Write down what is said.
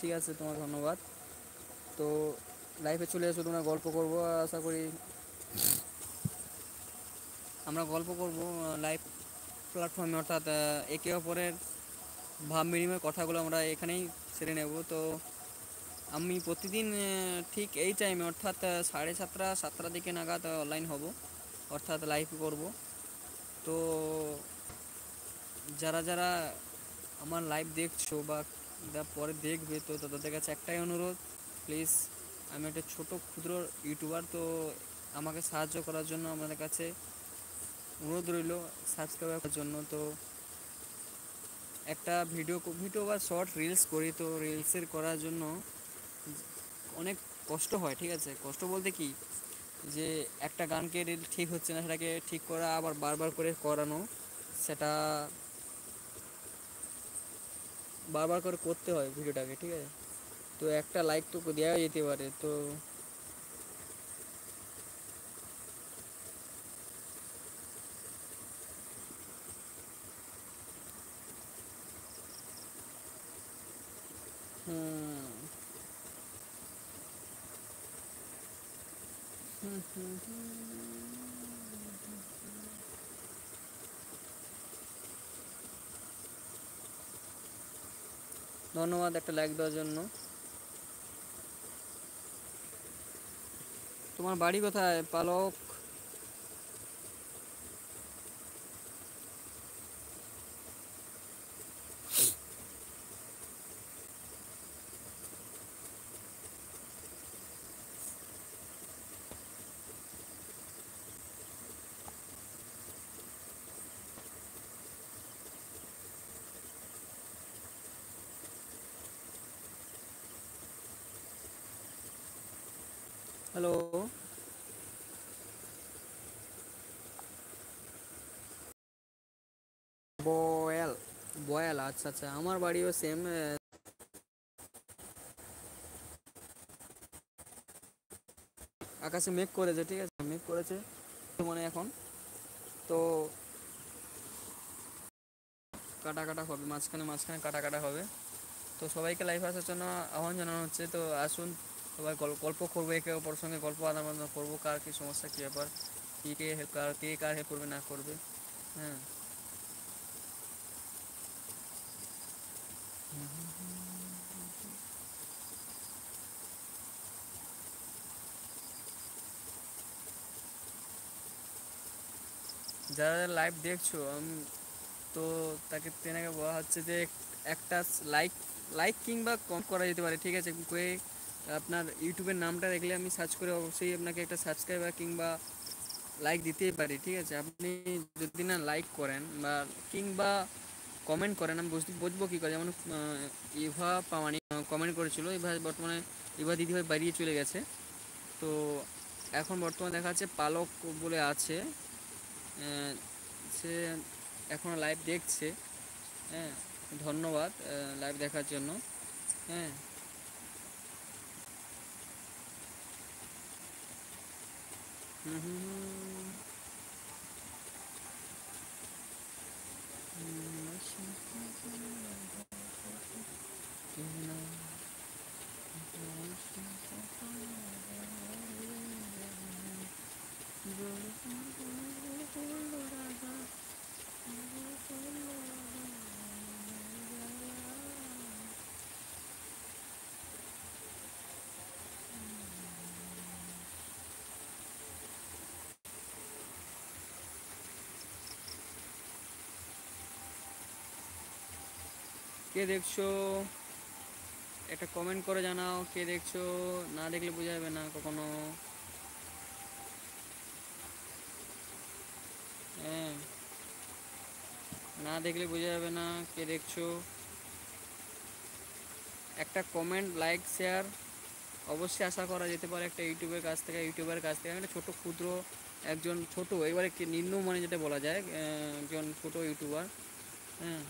ঠিক আছে, তোমার ধন্যবাদ। তো লাইফে চলে এসো, তোমরা গল্প করবো আশা করি। আমরা গল্প করব লাইভ প্ল্যাটফর্মে, অর্থাৎ একে অপরের ভাব বিনিময় কথাগুলো আমরা এখানেই সেরে নেব। তো আমি প্রতিদিন ঠিক এই টাইমে, অর্থাৎ 7:30 7টার দিকে নাগাদ অনলাইন হব, অর্থাৎ লাইভ করব। তো যারা যারা আমার লাইভ দেখছো বা পরে দেখবে, তো তাদের কাছে একটাই অনুরোধ, প্লিজ, আমি একটা ছোট ক্ষুদ্র ইউটিউবার, তো আমাকে সাহায্য করার জন্য আমাদের কাছে অনুরোধ রইল সাবস্ক্রাইব করার জন্য। তো একটা ভিডিও বা শর্ট রিলস করি, তো রিলসের করার জন্য অনেক কষ্ট হয়, ঠিক আছে। কষ্ট বলতে কি, যে একটা গানকে রিল ঠিক হচ্ছে না, সেটাকে ঠিক করা, আবার বারবার করে করানো, সেটা বারবার করে করতে হয় ভিডিওটাকে, ঠিক আছে। তো একটা লাইক তো দেওয়া যেতে পারে। তো ধন্যবাদ একটা লাইক দেওয়ার জন্য। তোমার বাড়ি কোথায়, পালক? হ্যালো। বয়াল, বয়াল, আচ্ছা আচ্ছা, আমার বাড়িও সেম। আকাশে মেঘ করেছে, ঠিক আছে, মেঘ করেছে মানে এখন। তো কাটা কাটা হবে, মাঝখানে মাঝখানে কাটা কাটা হবে। তো সবাইকে লাইভে আসার জন্য আহ্বান জানানো হচ্ছে। তো আসুন, সবাই গল্প করবো, একে অপর সঙ্গে গল্প আদান প্রদান করবো, কার কী সমস্যা, কী ব্যাপার, কী কে হেল্প, কে কার হেল্প করবে না করবে। হ্যাঁ। যারা যারা লাইভ দেখছো, তো তেনাকে বলা হচ্ছে যে একটা লাইক লাইক কিংবা কমেন্ট করা যেতে পারে, ঠিক আছে। আপনার ইউটিউবের নামটা দেখলে আমি সার্চ করে অবশ্যই আপনাকে একটা সাবস্ক্রাইবার কিংবা লাইক দিতেই পারি, ঠিক আছে। আপনি যদি না লাইক করেন বা কিংবা কমেন্ট করেন, আমি বুঝবো কী করে। যেমন ইভা পাওয়ানি কমেন্ট করেছিল, বর্তমানে ইভা দিদিভাই বাড়িয়ে চলে গেছে। তো এখন বর্তমানে দেখা যাচ্ছে পালক বলে আছে, সে এখনও লাইভ দেখছে। হ্যাঁ, ধন্যবাদ লাইভ দেখার জন্য। হ্যাঁ। হুম হুম কে দেখছো একটা কমেন্ট করে জানাও, কে দেখছো। না দেখলে বোঝা যাবে না কখনো। হ্যাঁ, না দেখলে বোঝা যাবে না কে দেখছো। একটা কমেন্ট, লাইক, শেয়ার অবশ্যই আশা করা যেতে পারে একটা ইউটিউবের কাছ থেকে। আমি একটা ছোটো ক্ষুদ্র একজন ছোটো, এবারে কি নিম্ন মানে যেটা বলা যায়, একজন ছোটো ইউটিউবার। হ্যাঁ।